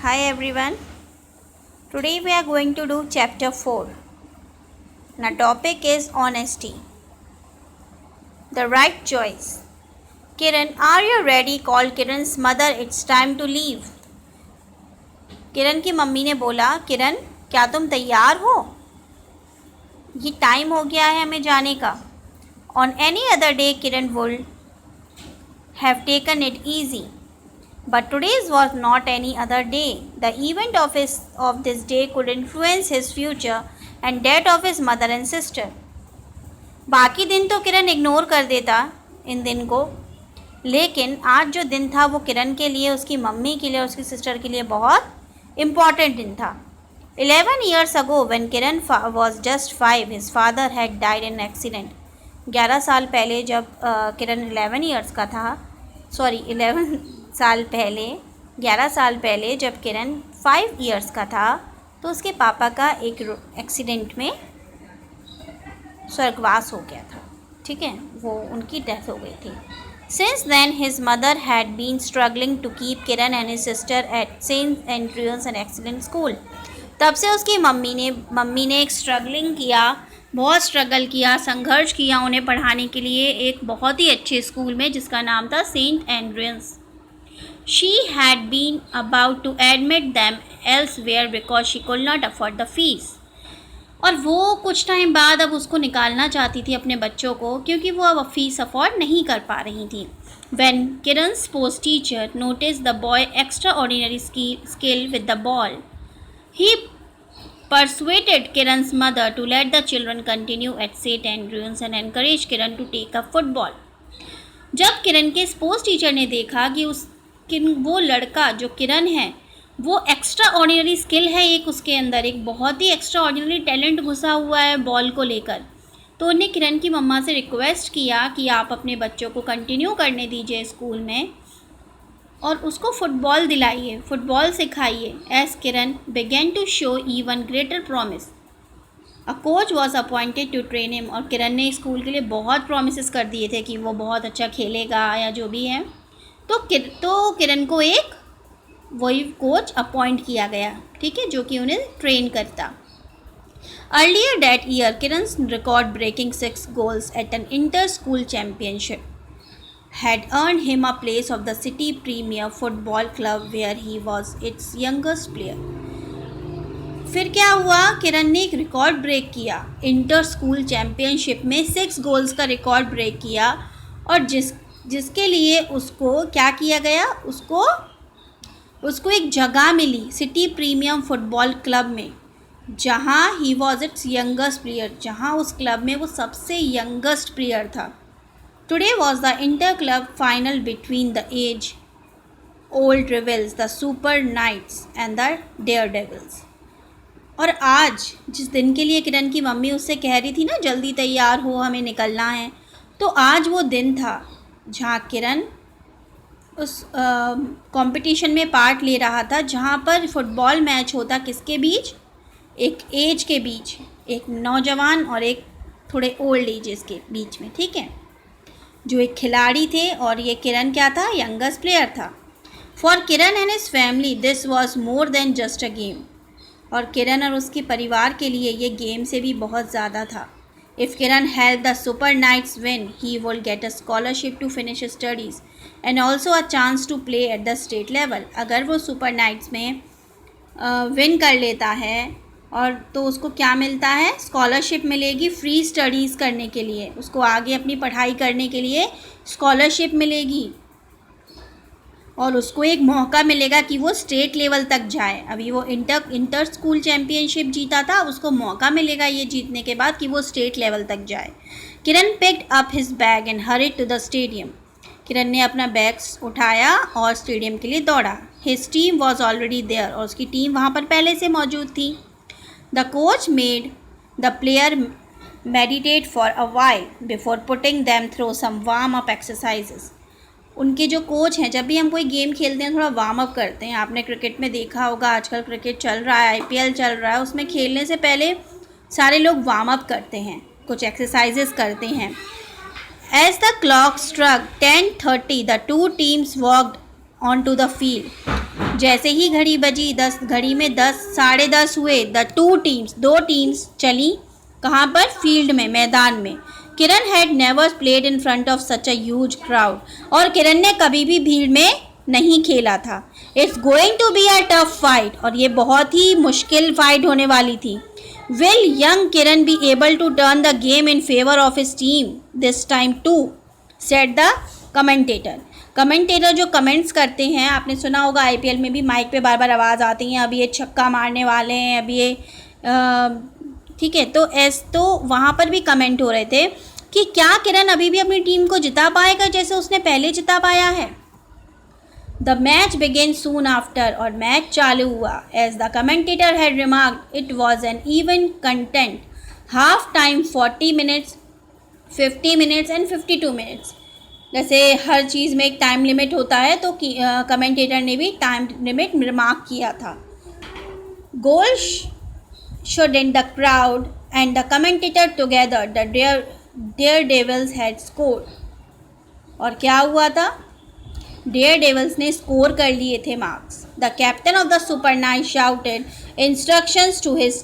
Hi everyone. Today we are going to do chapter 4. Now topic is honesty. The right choice. Kiran, are you ready? Called Kiran's mother. It's time to leave. किरण की mummy ने बोला, किरण क्या तुम तैयार हो? ये time हो गया है हमें जाने का. On any other day Kiran would have taken it easy. But today's was not any other day. The event of this day could influence his future and that of his mother and sister. बाकी दिन तो किरण ignore कर देता इन दिन को, लेकिन आज जो दिन था वो किरण के लिए, उसकी मम्मी के लिए और उसकी सिस्टर के लिए बहुत इम्पॉर्टेंट दिन था. 11 years ago when Kiran was just 5, his father had died in an accident. 11 साल पहले जब किरण 11 साल पहले जब किरण 5 years का था तो उसके पापा का एक एक्सीडेंट में स्वर्गवास हो गया था. ठीक है, वो उनकी डेथ हो गई थी. Since then his mother had been struggling to keep Kiran and his sister at St. Andrews and excellent school. तब से उसकी मम्मी ने एक बहुत स्ट्रगल किया, संघर्ष किया उन्हें पढ़ाने के लिए एक बहुत ही अच्छे स्कूल में जिसका नाम था Saint एंड्रियंस. She had been about to admit them elsewhere because she could not afford the fees. और वो कुछ टाइम बाद अब उसको निकालना चाहती थी अपने बच्चों को, क्योंकि वो अब फीस अफोर्ड नहीं कर पा रही थी. When Kiran's sports teacher noticed the boy extraordinary skill with the ball, he persuaded Kiran's mother to let the children continue at St. Andrews and encouraged Kiran to take up football. जब किरण के sports teacher ने देखा कि वो लड़का जो किरण है वो एक्स्ट्रा ऑर्डिनरी स्किल है, एक उसके अंदर एक बहुत ही एक्स्ट्रा ऑर्डिनरी टैलेंट घुसा हुआ है बॉल को लेकर, तो उन्हें किरण की मम्मा से रिक्वेस्ट किया कि आप अपने बच्चों को कंटिन्यू करने दीजिए स्कूल में और उसको फुटबॉल दिलाइए, फुटबॉल सिखाइए. As Kiran begin to show even greater promise, a coach was appointed to train him. और किरण ने स्कूल के लिए बहुत प्रॉमिसेस कर दिए थे कि वो बहुत अच्छा खेलेगा या जो भी है. तो किरण को एक वही कोच अपॉइंट किया गया, ठीक है, जो कि उन्हें ट्रेन करता. अर्लियर दैट ईयर किरण's record breaking 6 goals at an inter school championship had earned him a place of the city premier football club where he was its youngest player. फिर क्या हुआ, किरण ने एक रिकॉर्ड ब्रेक किया, inter school championship में 6 goals का record break किया और जिसके लिए उसको क्या किया गया, उसको एक जगह मिली सिटी प्रीमियम फुटबॉल क्लब में, जहाँ he was it's youngest player, जहाँ उस क्लब में वो सबसे यंगेस्ट प्लेयर था. Today was the inter-club final between the age-old rivals, the Super Knights and the Daredevils. और आज जिस दिन के लिए किरण की मम्मी उससे कह रही थी ना जल्दी तैयार हो हमें निकलना है, तो आज वो दिन था जहाँ किरण उस कंपटीशन में पार्ट ले रहा था, जहाँ पर फुटबॉल मैच होता किसके बीच, एक एज के बीच, एक नौजवान और एक थोड़े ओल्ड एजेस के बीच में. ठीक है, जो एक खिलाड़ी थे और ये किरण क्या था, यंगेस्ट प्लेयर था. For Kiran and his family this was more than just a game. और किरण और उसके परिवार के लिए ये गेम से भी बहुत ज़्यादा था. If Kiran help the super knights win he will get a scholarship to finish studies and also a chance to play at the state level. अगर वो सुपर नाइट्स में विन कर लेता है और तो उसको क्या मिलता है, स्कॉलरशिप मिलेगी फ्री स्टडीज़ करने के लिए, उसको आगे अपनी पढ़ाई करने के लिए स्कॉलरशिप मिलेगी और उसको एक मौका मिलेगा कि वो स्टेट लेवल तक जाए. अभी वो इंटर स्कूल चैम्पियनशिप जीता था, उसको मौका मिलेगा ये जीतने के बाद कि वो स्टेट लेवल तक जाए. Kiran picked up his bag and hurried to the stadium. Kiran ने अपना बैग उठाया और स्टेडियम के लिए दौड़ा. His team was already there, और उसकी टीम वहाँ पर पहले से मौजूद थी. The coach made the player meditate for a while before putting them through some warm-up exercises. उनके जो कोच हैं, जब भी हम कोई गेम खेलते हैं थोड़ा वार्म अप करते हैं. आपने क्रिकेट में देखा होगा, आजकल क्रिकेट चल रहा है, IPL चल रहा है, उसमें खेलने से पहले सारे लोग वार्म अप करते हैं, कुछ एक्सरसाइजेस करते हैं. As the clock struck 10:30, the two teams walked onto the field. जैसे ही घड़ी बजी 10, घड़ी में 10, 10:30 हुए, दो टीम्स चली कहाँ पर? फील्ड में, मैदान में। Kiran had never played in front of such a huge crowd, और किरण ने कभी भी भीड़ में नहीं खेला था। It's going to be a tough fight, और ये बहुत ही मुश्किल फाइट होने वाली थी। Will young Kiran be able to turn the game in favour of his team this time too, said the commentator. Commentator जो कमेंट्स करते हैं, आपने सुना होगा आईपीएल में भी माइक पे बार बार आवाज़ आती है, अभी ये छक्का मारने वाले हैं, अभी ये ठीक है। तो वहाँ पर भी कमेंट हो रहे थे कि क्या किरण अभी भी अपनी टीम को जिता पाएगा जैसे उसने पहले जिता पाया है। The match begin soon after, और मैच चालू हुआ। As the commentator had remarked, it was an even content. Half time 40 minutes, 50 minutes and 52 minutes. जैसे हर चीज़ में एक टाइम लिमिट होता है, तो कमेंटेटर ने भी टाइम लिमिट रिमार्क किया था। गोल showed in the crowd and the commentator together, the Daredevils had scored। और क्या हुआ था? Daredevils ने स्कोर कर लिए थे marks. The captain of the Super Knights shouted instructions to his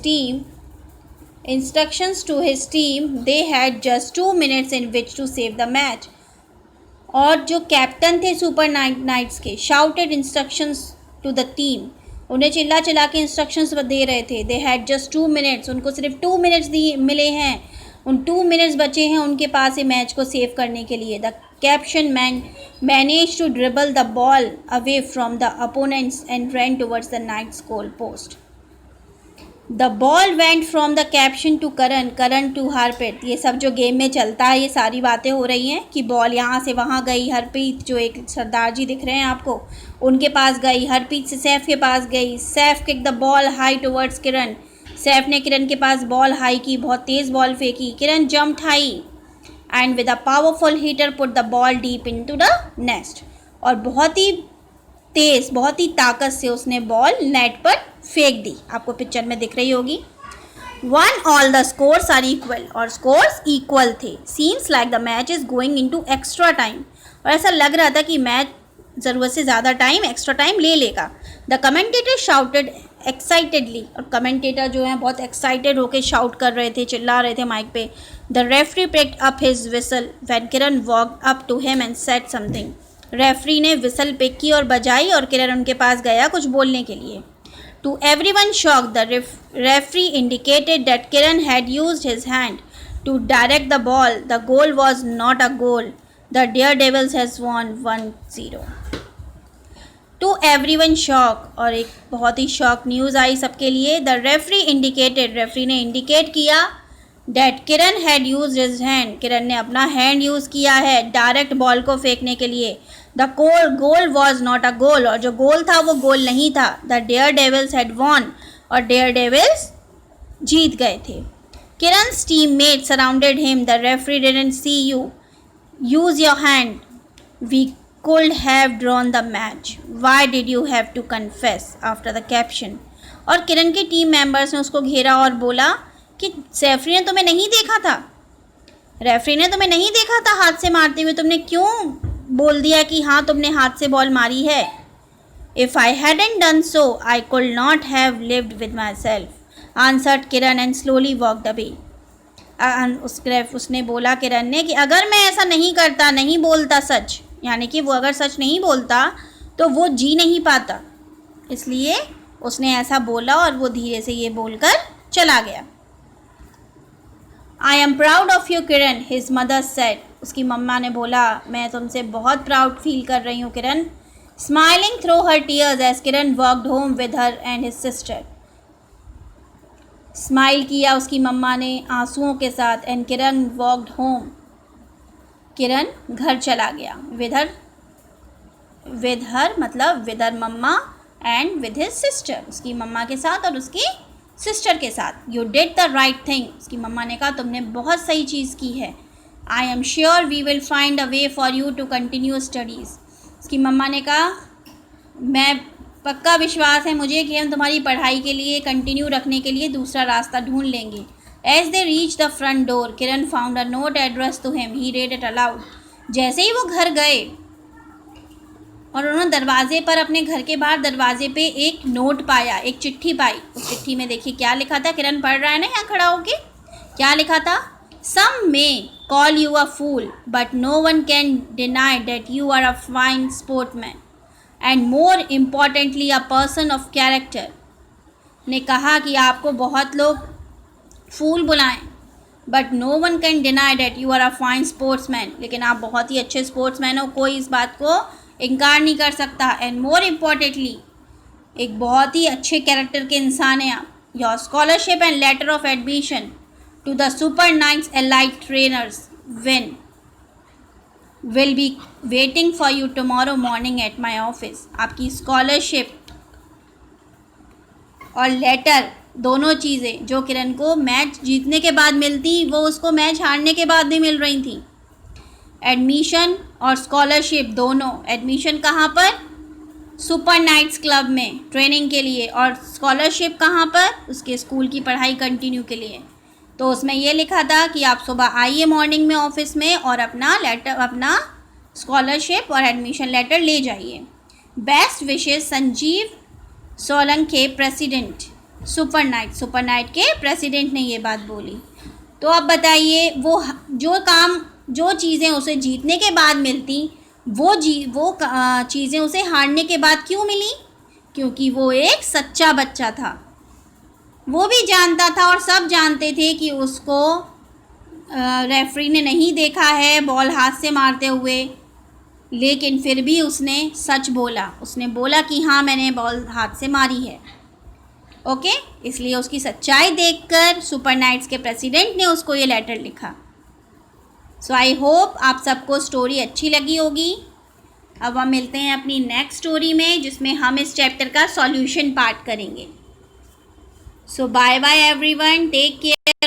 team, they had just 2 minutes in which to save the match। और जो कैप्टन थे सुपर नाइट्स के, shouted instructions to the team, उन्हें चिल्ला चिल्ला के इंस्ट्रक्शंस दे रहे थे। दे हैड जस्ट 2 मिनट्स, उनको सिर्फ 2 मिनट्स मिले हैं, उन 2 मिनट्स बचे हैं उनके पास ये मैच को सेव करने के लिए। The captain manage to dribble the ball away from the opponents and run towards the knights goal post. The ball went from the captain to Karan to Harpreet. ये सब जो गेम में चलता है, ये सारी बातें हो रही हैं कि बॉल यहाँ से वहाँ गई। हरप्रीत जो एक सरदार जी दिख रहे हैं आपको, उनके पास गई। हरप्रीत से सैफ के पास गई। Saif kick the ball high towards Kiran. Saif ने किरण के पास बॉल हाई की, बहुत तेज़ बॉल फेंकी। Kiran jumped high and with a powerful hitter put the ball deep into the nest. और बहुत ही तेज़, बहुत ही ताकत से उसने बॉल नेट पर फेंक दी। आपको पिक्चर में दिख रही होगी। 1-1 द स्कोर्स आर इक्वल, और स्कोर्स इक्वल थे। Seems like the match is going into extra time, और ऐसा लग रहा था कि मैच ज़रूरत से ज़्यादा टाइम, एक्स्ट्रा टाइम ले लेगा। द कमेंटेटर शाउटेड एक्साइटेडली, और कमेंटेटर जो हैं बहुत एक्साइटेड होकर शाउट कर रहे थे, चिल्ला रहे थे माइक पे। The referee picked up his whistle when Kiran walked up to him and said something. Referee ने विसल पिक की और बजाई, और किरण उनके पास गया कुछ बोलने के लिए। To everyone's shock, the referee indicated that Kiran had used his hand to direct the ball. The goal was not a goal. The Daredevils has won 1-0. To everyone's shock, और एक बहुत ही शॉक न्यूज़ आई सबके लिए। The referee indicated, referee ने indicate किया that Kiran had used his hand, किरण ने अपना hand use किया है डायरेक्ट बॉल को फेंकने के लिए। The goal was not a goal, और जो गोल था वो गोल नहीं था। The Daredevils had won, और डेयर डेविल्स जीत गए थे। किरण's teammates surrounded him. The referee didn't see you use your hand. We could have drawn the match. Why did you have to confess? After the caption. और किरण के team members ने उसको घेरा और बोला कि रेफरी ने तुम्हें नहीं देखा था, रेफरी ने तुम्हें नहीं देखा था हाथ से मारते हुए, तुमने क्यों बोल दिया कि हाँ तुमने हाथ से बॉल मारी है। If I hadn't done so, I could not have lived with myself, answered Kiran and slowly walked away. उसने बोला किरण ने कि अगर मैं ऐसा नहीं करता, नहीं बोलता सच, यानी कि वो अगर सच नहीं बोलता तो वो जी नहीं पाता, इसलिए उसने ऐसा बोला और वो धीरे से ये बोलकर चला गया। I am proud of you, Kiran, his mother said. उसकी मम्मा ने बोला, मैं तुमसे बहुत प्राउड फील कर रही हूँ किरण। Smiling through her tears as Kiran walked home with her and his sister. Smile किया उसकी मम्मा ने आंसुओं के साथ, and Kiran walked home, Kiran घर चला गया। विद हर मतलब with her mama and with his sister, उसकी मम्मा के साथ और उसकी सिस्टर के साथ। You did the right thing, उसकी मम्मा ने कहा तुमने बहुत सही चीज़ की है। I am sure we will find a way for you to continue studies, उसकी मम्मा ने कहा मैं पक्का विश्वास है मुझे कि हम तुम्हारी पढ़ाई के लिए कंटिन्यू रखने के लिए दूसरा रास्ता ढूंढ लेंगे। As they reach the front door, Kiran found a note addressed to him, he read it aloud. जैसे ही वो घर गए और उन्होंने दरवाजे पर, अपने घर के बाहर दरवाजे पे एक नोट पाया, एक चिट्ठी पाई। उस चिट्ठी में देखिए क्या लिखा था, किरण पढ़ रहा है ना यहाँ खड़ा होके, क्या लिखा था? Some may call you a fool but no one can deny that you are a fine sportsman and more importantly a person of character. ने कहा कि आपको बहुत लोग फूल बुलाएं, but no one can deny that you are a fine sportsman, लेकिन आप बहुत ही अच्छे स्पोर्ट्समैन हो, कोई इस बात को इनकार नहीं कर सकता। एंड मोर इम्पॉर्टेंटली, एक बहुत ही अच्छे कैरेक्टर के इंसान हैं आप। Your scholarship and letter of admission to the super knights elite trainers win will be waiting for you tomorrow morning at my office. आपकी स्कॉलरशिप और लेटर, दोनों चीज़ें जो किरण को मैच जीतने के बाद मिलती, वो उसको मैच हारने के बाद भी मिल रही थी। एडमिशन और स्कॉलरशिप दोनों, एडमिशन कहाँ पर? सुपर नाइट्स क्लब में ट्रेनिंग के लिए, और स्कॉलरशिप कहाँ पर? उसके स्कूल की पढ़ाई कंटिन्यू के लिए। तो उसमें ये लिखा था कि आप सुबह आइए मॉर्निंग में ऑफिस में और अपना लेटर, अपना स्कॉलरशिप और एडमिशन लेटर ले जाइए। Best wishes Sanjeev Solanke, president super night के प्रेसिडेंट ने ये बात बोली। तो अब बताइए, वो जो चीज़ें उसे जीतने के बाद मिलती, वो चीज़ें उसे हारने के बाद क्यों मिली? क्योंकि वो एक सच्चा बच्चा था। वो भी जानता था और सब जानते थे कि उसको रेफरी ने नहीं देखा है बॉल हाथ से मारते हुए, लेकिन फिर भी उसने सच बोला। उसने बोला कि हाँ, मैंने बॉल हाथ से मारी है। ओके, इसलिए उसकी सच्चाई देखकर सुपर नाइट्स के प्रेसिडेंट ने उसको ये लेटर लिखा। सो आई होप आप सबको स्टोरी अच्छी लगी होगी। अब हम मिलते हैं अपनी नेक्स्ट स्टोरी में, जिसमें हम इस चैप्टर का सॉल्यूशन पार्ट करेंगे। So bye bye everyone, take care.